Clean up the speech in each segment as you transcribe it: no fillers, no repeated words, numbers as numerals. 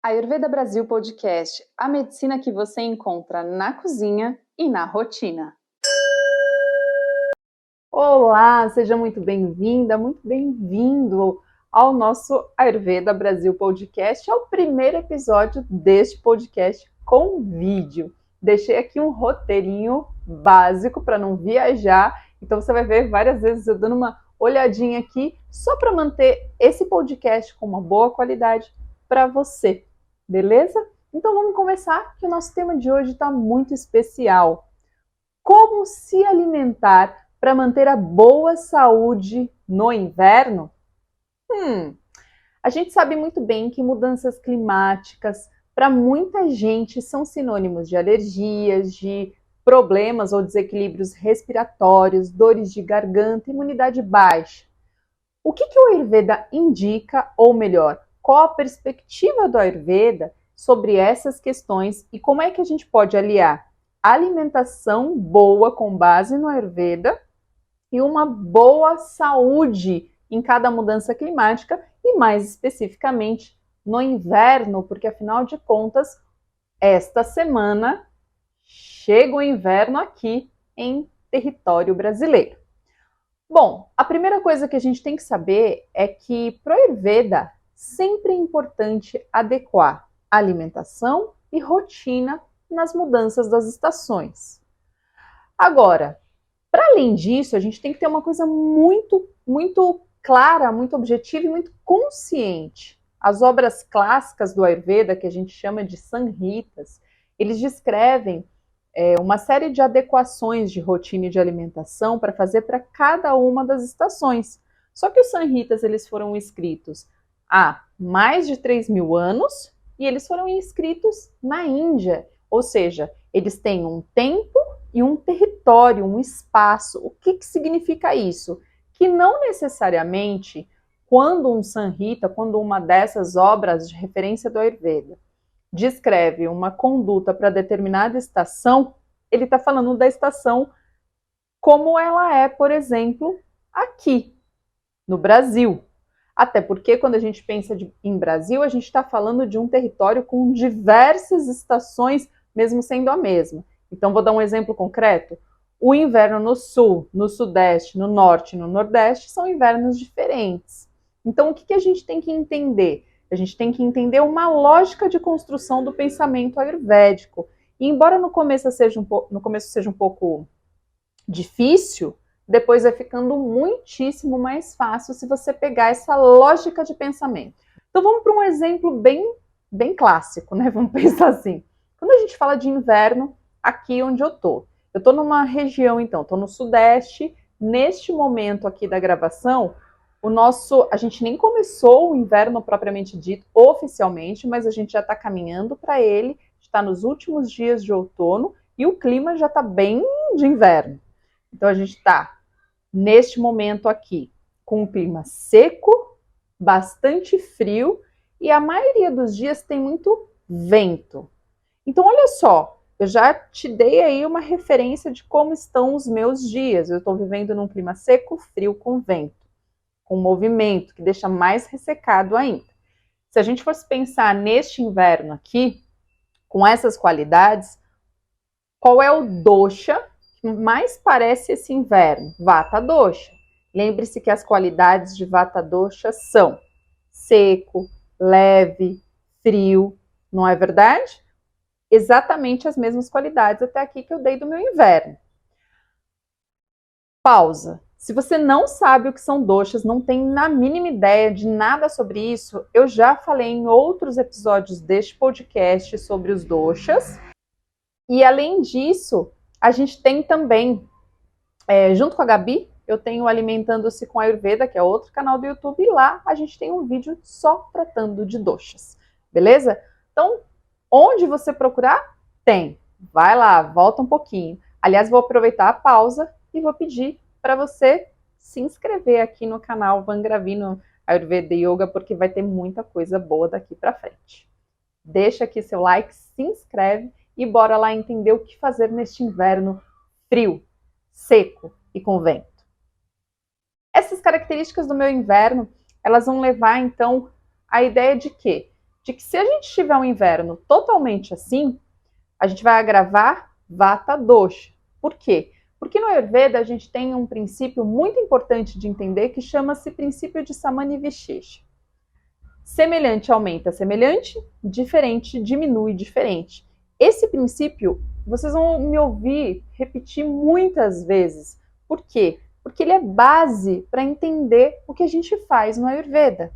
Ayurveda Brasil Podcast, a medicina que você encontra na cozinha e na rotina. Olá, seja muito bem-vinda, muito bem-vindo ao nosso Ayurveda Brasil Podcast, ao primeiro episódio deste podcast com vídeo. Deixei aqui um roteirinho básico para não viajar, então você vai ver várias vezes eu dando uma olhadinha aqui só para manter esse podcast com uma boa qualidade para você. Beleza? Então vamos começar, que o nosso tema de hoje está muito especial. Como se alimentar para manter a boa saúde no inverno? A gente sabe muito bem que mudanças climáticas para muita gente são sinônimos de alergias, de problemas ou desequilíbrios respiratórios, dores de garganta, imunidade baixa. O que o Ayurveda indica, ou melhor, qual a perspectiva do Ayurveda sobre essas questões e como é que a gente pode aliar alimentação boa com base no Ayurveda e uma boa saúde em cada mudança climática e mais especificamente no inverno, porque afinal de contas, esta semana chega o inverno aqui em território brasileiro. Bom, a primeira coisa que a gente tem que saber é que para o Ayurveda sempre é importante adequar alimentação e rotina nas mudanças das estações. Agora, para além disso, a gente tem que ter uma coisa muito clara, muito objetiva e muito consciente. As obras clássicas do Ayurveda, que a gente chama de Samhitas, eles descrevem uma série de adequações de rotina e de alimentação para fazer para cada uma das estações. Só que os Samhitas eles foram escritos há mais de 3.000 anos e eles foram escritos na Índia, ou seja, eles têm um tempo e um território, um espaço. O que significa isso? Que não necessariamente quando um Samhita, quando uma dessas obras de referência do Ayurveda descreve uma conduta para determinada estação, ele está falando da estação como ela é, por exemplo, aqui, no Brasil. Até porque quando a gente pensa em Brasil, a gente está falando de um território com diversas estações, mesmo sendo a mesma. Então, vou dar um exemplo concreto. O inverno no sul, no sudeste, no norte e no nordeste são invernos diferentes. Então, o que a gente tem que entender? A gente tem que entender uma lógica de construção do pensamento ayurvédico. E embora no começo seja um pouco difícil, depois vai ficando muitíssimo mais fácil se você pegar essa lógica de pensamento. Então vamos para um exemplo bem clássico, né? Vamos pensar assim. Quando a gente fala de inverno, aqui onde eu tô numa região, então, estou no sudeste. Neste momento aqui da gravação, a gente nem começou o inverno propriamente dito, oficialmente, mas a gente já está caminhando para ele, está nos últimos dias de outono e o clima já está bem de inverno. Então a gente está, neste momento aqui, com um clima seco, bastante frio e a maioria dos dias tem muito vento. Então olha só, eu já te dei aí uma referência de como estão os meus dias. Eu estou vivendo num clima seco, frio, com vento, com movimento, que deixa mais ressecado ainda. Se a gente fosse pensar neste inverno aqui, com essas qualidades, qual é o dosha que mais parece esse inverno? Vata dosha. Lembre-se que as qualidades de Vata dosha são seco, leve, frio, não é verdade? Exatamente as mesmas qualidades até aqui que eu dei do meu inverno. Pausa. Se você não sabe o que são doshas, não tem na mínima ideia de nada sobre isso, eu já falei em outros episódios deste podcast sobre os doshas. E além disso, a gente tem também, junto com a Gabi, eu tenho Alimentando-se com Ayurveda, que é outro canal do YouTube, e lá a gente tem um vídeo só tratando de doshas, beleza? Então, onde você procurar, tem. Vai lá, volta um pouquinho. Aliás, vou aproveitar a pausa e vou pedir para você se inscrever aqui no canal Vangravino Ayurveda Yoga, porque vai ter muita coisa boa daqui para frente. Deixa aqui seu like, se inscreve e bora lá entender o que fazer neste inverno frio, seco e com vento. Essas características do meu inverno, elas vão levar então a ideia de quê? de que se a gente tiver um inverno totalmente assim, a gente vai agravar Vata Dosha. Por quê? Porque no Ayurveda a gente tem um princípio muito importante de entender que chama-se princípio de Samana Vishesha. Semelhante aumenta semelhante, diferente diminui diferente. Esse princípio vocês vão me ouvir repetir muitas vezes. Por quê? Porque ele é base para entender o que a gente faz no Ayurveda.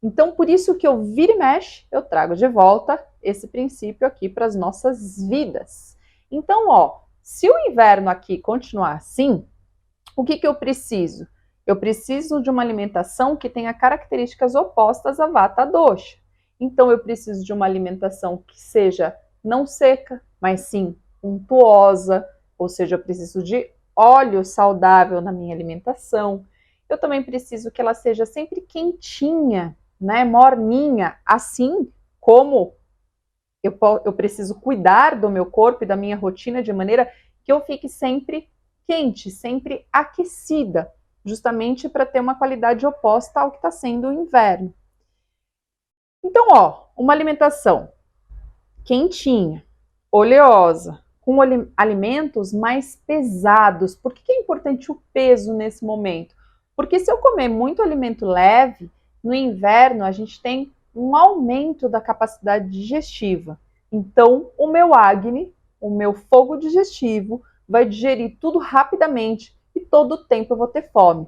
Então, por isso que eu vira e mexe, eu trago de volta esse princípio aqui para as nossas vidas. Então, se o inverno aqui continuar assim, o que eu preciso? Eu preciso de uma alimentação que tenha características opostas a Vata Dosha. Então, eu preciso de uma alimentação que seja não seca, mas sim untuosa, ou seja, eu preciso de óleo saudável na minha alimentação. Eu também preciso que ela seja sempre quentinha, né, morninha, assim como eu preciso cuidar do meu corpo e da minha rotina de maneira que eu fique sempre quente, sempre aquecida, justamente para ter uma qualidade oposta ao que está sendo o inverno. Então, uma alimentação quentinha, oleosa, com alimentos mais pesados. Por que é importante o peso nesse momento? Porque se eu comer muito alimento leve, no inverno a gente tem um aumento da capacidade digestiva. Então, o meu Agni, o meu fogo digestivo, vai digerir tudo rapidamente e todo o tempo eu vou ter fome.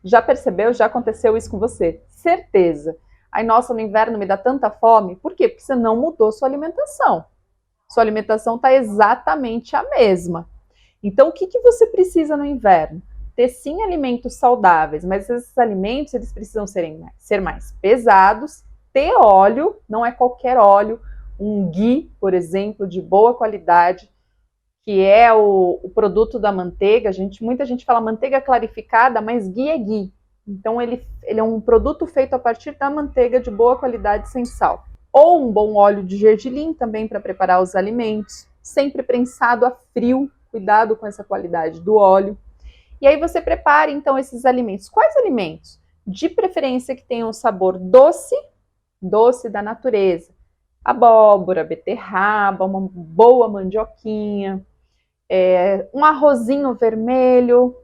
Já percebeu? Já aconteceu isso com você? Certeza. Aí, nossa, no inverno me dá tanta fome. Por quê? Porque você não mudou sua alimentação. Sua alimentação está exatamente a mesma. Então, o que você precisa no inverno? Ter sim alimentos saudáveis, mas esses alimentos eles precisam ser mais pesados, ter óleo, não é qualquer óleo, um ghee, por exemplo, de boa qualidade, que é o produto da manteiga. Muita gente fala manteiga clarificada, mas ghee é ghee. Então, ele é um produto feito a partir da manteiga de boa qualidade sem sal. Ou um bom óleo de gergelim também para preparar os alimentos, sempre prensado a frio, cuidado com essa qualidade do óleo. E aí você prepara então esses alimentos. Quais alimentos? De preferência que tenham um sabor doce, doce da natureza. Abóbora, beterraba, uma boa mandioquinha, um arrozinho vermelho,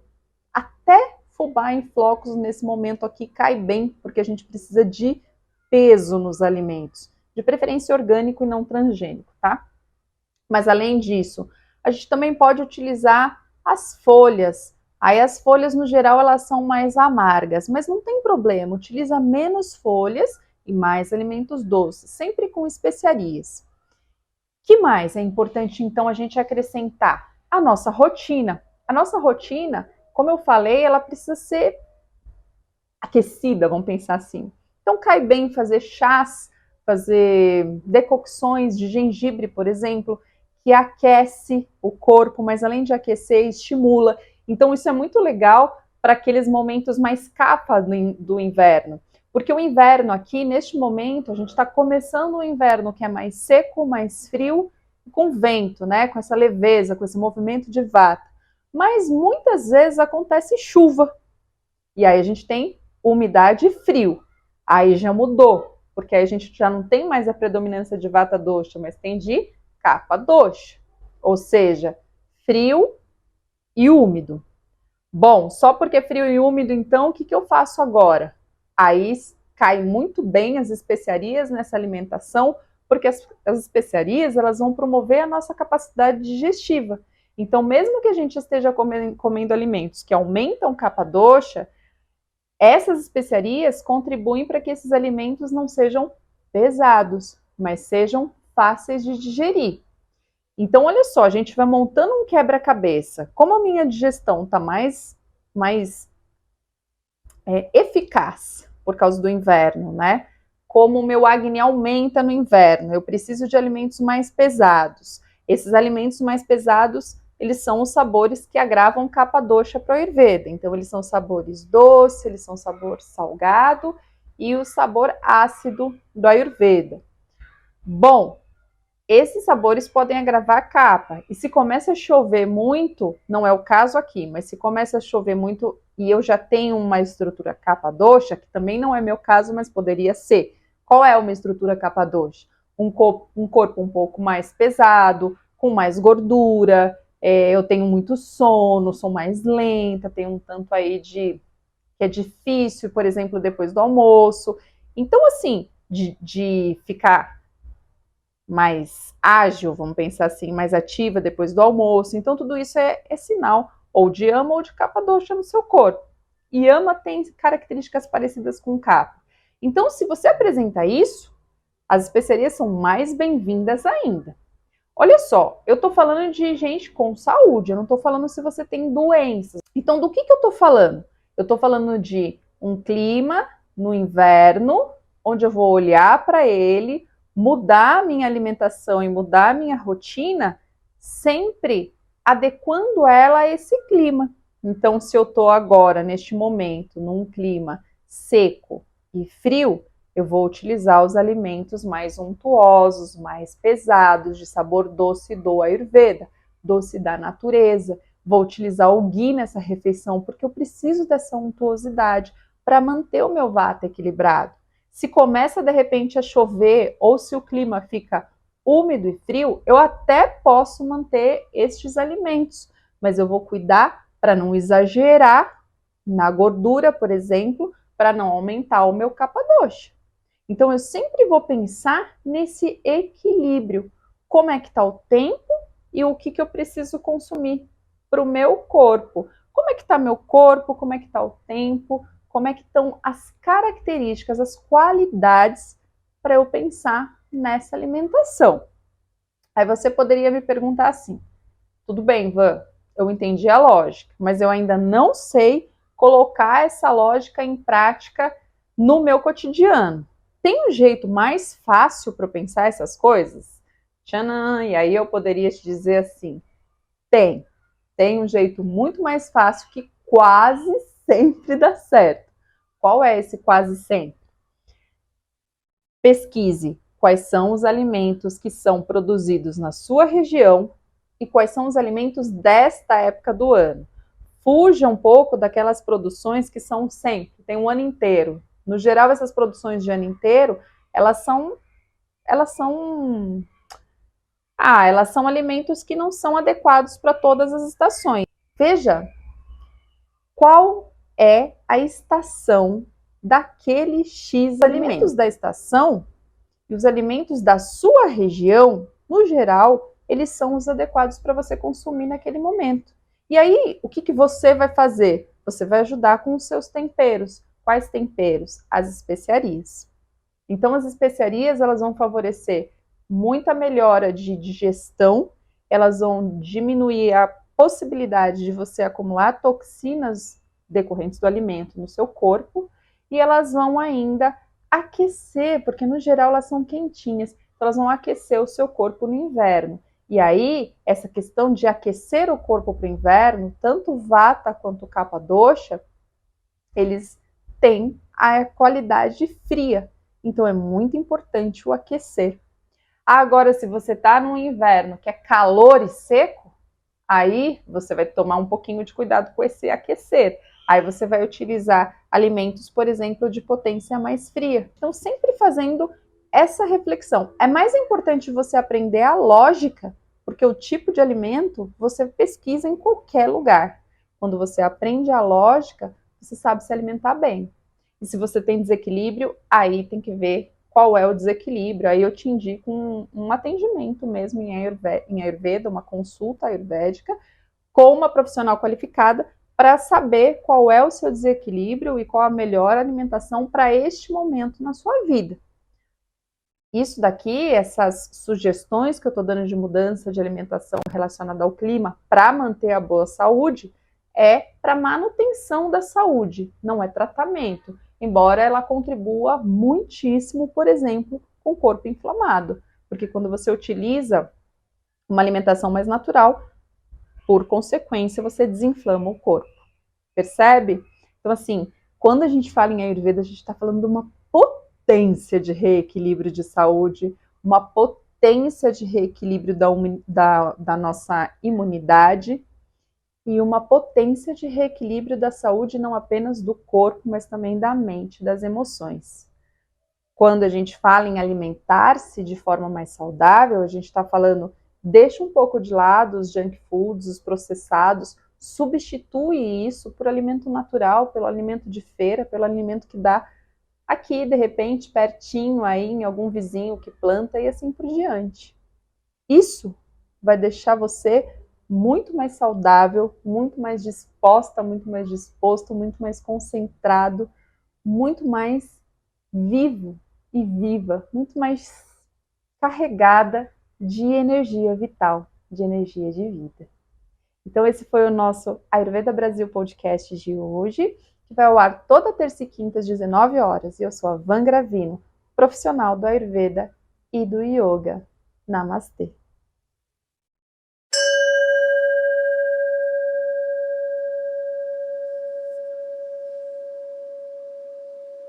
até fubá em flocos nesse momento aqui cai bem, porque a gente precisa de peso nos alimentos, de preferência orgânico e não transgênico, tá? Mas além disso, a gente também pode utilizar as folhas. Aí as folhas, no geral, elas são mais amargas, mas não tem problema, utiliza menos folhas e mais alimentos doces, sempre com especiarias. Que mais é importante, então, a gente acrescentar? A nossa rotina. A nossa rotina, como eu falei, ela precisa ser aquecida, vamos pensar assim. Então, cai bem fazer chás, fazer decocções de gengibre, por exemplo, que aquece o corpo, mas além de aquecer, estimula. Então, isso é muito legal para aqueles momentos mais capa do inverno. Porque o inverno aqui, neste momento, a gente está começando um inverno que é mais seco, mais frio, com vento, né? Com essa leveza, com esse movimento de vata. Mas muitas vezes acontece chuva. E aí a gente tem umidade e frio. Aí já mudou, porque aí a gente já não tem mais a predominância de Vata Dosha, mas tem de Kapha Dosha. Ou seja, frio e úmido. Bom, só porque é frio e úmido, então, o que eu faço agora? Aí cai muito bem as especiarias nessa alimentação, porque as especiarias elas vão promover a nossa capacidade digestiva. Então, mesmo que a gente esteja comendo alimentos que aumentam Kapha Dosha, essas especiarias contribuem para que esses alimentos não sejam pesados, mas sejam fáceis de digerir. Então, olha só, a gente vai montando um quebra-cabeça. Como a minha digestão está mais eficaz por causa do inverno, né? Como o meu Agni aumenta no inverno, eu preciso de alimentos mais pesados. Esses alimentos mais pesados, eles são os sabores que agravam Kapha Dosha para o Ayurveda. Então, eles são sabores doces, eles são sabor salgado e o sabor ácido do Ayurveda. Bom, esses sabores podem agravar a Kapha. E se começa a chover muito, não é o caso aqui, mas se começa a chover muito e eu já tenho uma estrutura Kapha Dosha, que também não é meu caso, mas poderia ser. Qual é uma estrutura capa dosha? Um corpo um pouco mais pesado, com mais gordura, eu tenho muito sono, sou mais lenta, tenho um tanto aí que é difícil, por exemplo, depois do almoço. Então, assim, de ficar mais ágil, vamos pensar assim, mais ativa depois do almoço. Então, tudo isso é sinal ou de ama ou de capa dosha no seu corpo. E ama tem características parecidas com capa. Então, se você apresenta isso, as especiarias são mais bem-vindas ainda. Olha só, eu tô falando de gente com saúde, eu não tô falando se você tem doenças. Então, do que eu tô falando? Eu tô falando de um clima no inverno, onde eu vou olhar para ele, mudar a minha alimentação e mudar a minha rotina, sempre adequando ela a esse clima. Então, se eu tô agora, neste momento, num clima seco e frio, eu vou utilizar os alimentos mais untuosos, mais pesados, de sabor doce do Ayurveda, doce da natureza. Vou utilizar o ghee nessa refeição, porque eu preciso dessa untuosidade para manter o meu vata equilibrado. Se começa de repente a chover ou se o clima fica úmido e frio, eu até posso manter estes alimentos, mas eu vou cuidar para não exagerar na gordura, por exemplo, para não aumentar o meu kapha dosha. Então, eu sempre vou pensar nesse equilíbrio. Como é que está o tempo e o que eu preciso consumir para o meu corpo. Como é que está meu corpo? Como é que está o tempo? Como é que estão as características, as qualidades para eu pensar nessa alimentação? Aí você poderia me perguntar assim, tudo bem, Van, eu entendi a lógica, mas eu ainda não sei colocar essa lógica em prática no meu cotidiano. Tem um jeito mais fácil para eu pensar essas coisas? Tchanã! E aí eu poderia te dizer assim, tem um jeito muito mais fácil que quase sempre dá certo. Qual é esse quase sempre? Pesquise quais são os alimentos que são produzidos na sua região e quais são os alimentos desta época do ano. Fuja um pouco daquelas produções que são sempre, tem um ano inteiro. No geral, essas produções de ano inteiro, elas são alimentos que não são adequados para todas as estações. Veja qual é a estação daquele X alimentos da estação e os alimentos da sua região, no geral, eles são os adequados para você consumir naquele momento. E aí, o que você vai fazer? Você vai ajudar com os seus temperos. Quais temperos? As especiarias. Então, as especiarias, elas vão favorecer muita melhora de digestão, elas vão diminuir a possibilidade de você acumular toxinas decorrentes do alimento no seu corpo, e elas vão ainda aquecer, porque no geral elas são quentinhas, então elas vão aquecer o seu corpo no inverno. E aí, essa questão de aquecer o corpo para o inverno, tanto o vata quanto o kapha dosha, eles têm a qualidade fria. Então é muito importante o aquecer. Agora, se você está no inverno que é calor e seco, aí você vai tomar um pouquinho de cuidado com esse aquecer. Aí você vai utilizar alimentos, por exemplo, de potência mais fria. Então, sempre fazendo essa reflexão. É mais importante você aprender a lógica, porque o tipo de alimento você pesquisa em qualquer lugar. Quando você aprende a lógica, você sabe se alimentar bem. E se você tem desequilíbrio, aí tem que ver qual é o desequilíbrio. Aí eu te indico um atendimento mesmo em Ayurveda, uma consulta ayurvédica com uma profissional qualificada para saber qual é o seu desequilíbrio e qual a melhor alimentação para este momento na sua vida. Isso daqui, essas sugestões que eu estou dando de mudança de alimentação relacionada ao clima para manter a boa saúde, é para manutenção da saúde, não é tratamento, embora ela contribua muitíssimo, por exemplo, com o corpo inflamado, porque quando você utiliza uma alimentação mais natural, por consequência, você desinflama o corpo, percebe? Então, assim, quando a gente fala em Ayurveda, a gente está falando de uma potência de reequilíbrio de saúde, uma potência de reequilíbrio da nossa imunidade, e uma potência de reequilíbrio da saúde não apenas do corpo, mas também da mente, das emoções. Quando a gente fala em alimentar-se de forma mais saudável, a gente está falando, deixa um pouco de lado os junk foods, os processados, substitui isso por alimento natural, pelo alimento de feira, pelo alimento que dá aqui, de repente, pertinho aí, em algum vizinho que planta e assim por diante. Isso vai deixar você muito mais saudável, muito mais disposta, muito mais disposto, muito mais concentrado, muito mais vivo e viva, muito mais carregada de energia vital, de energia de vida. Então esse foi o nosso Ayurveda Brasil Podcast de hoje, que vai ao ar toda terça e quinta às 19 horas. E eu sou a Van Gravino, profissional do Ayurveda e do Yoga. Namastê!